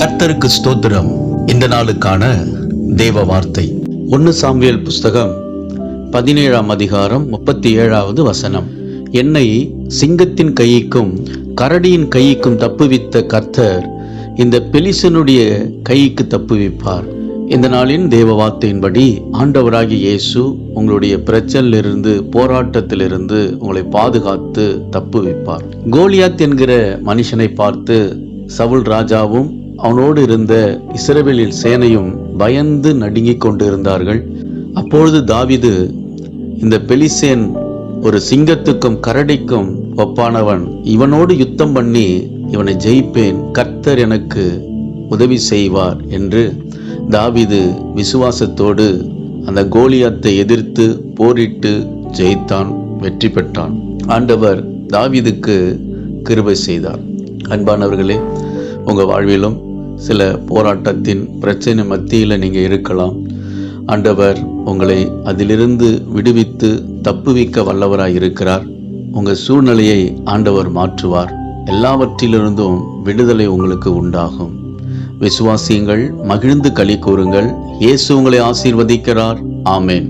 கர்த்தருக்கு ஸ்தோத்திரம். இந்த நாளுக்கான தேவ வார்த்தை 1 சாமுவேல் புஸ்தகம் 17ஆம் அதிகாரம் 37வது வசனம். என்னை சிங்கத்தின் கைக்கும் கரடியின் கைக்கும் தப்புவித்த கர்த்தர் இந்த பெலிசனுடைய கைக்கு தப்புவிப்பார். இந்த நாளின் தேவ வார்த்தையின்படி ஆண்டவராகிய இயேசு உங்களுடைய பிரச்சனையிலிருந்து, போராட்டத்திலிருந்து உங்களை பாதுகாத்து தப்புவிப்பார். கோலியாத் என்கிற மனுஷனை பார்த்து சவுல் ராஜாவும் அவனோடு இருந்த இஸ்ரவேலின் சேனையும் பயந்து நடுங்கிக் கொண்டிருந்தார்கள். அப்பொழுது தாவீது, இந்த பெலிசேன் ஒரு சிங்கத்துக்கும் கரடிக்கும் ஒப்பானவன், இவனோடு யுத்தம் பண்ணி இவனை ஜெயிப்பேன், கர்த்தர் எனக்கு உதவி செய்வார் என்று தாவீது விசுவாசத்தோடு அந்த கோலியாத்தை எதிர்த்து போரிட்டு ஜெயித்தான், வெற்றி பெற்றான். ஆண்டவர் தாவீதுக்கு கிருபை செய்தார். அன்பானவர்களே, உங்கள் வாழ்விலும் சில போராட்டத்தின் பிரச்சனை மத்தியில் நீங்கள் இருக்கலாம். ஆண்டவர் உங்களை அதிலிருந்து விடுவித்து தப்புவிக்க வல்லவராய் இருக்கிறார். உங்கள் சூழ்நிலையை ஆண்டவர் மாற்றுவார். எல்லாவற்றிலிருந்தும் விடுதலை உங்களுக்கு உண்டாகும். விசுவாசியுங்கள், மகிழ்ந்து களி கூறுங்கள். இயேசு உங்களை ஆசீர்வதிக்கிறார். ஆமென்.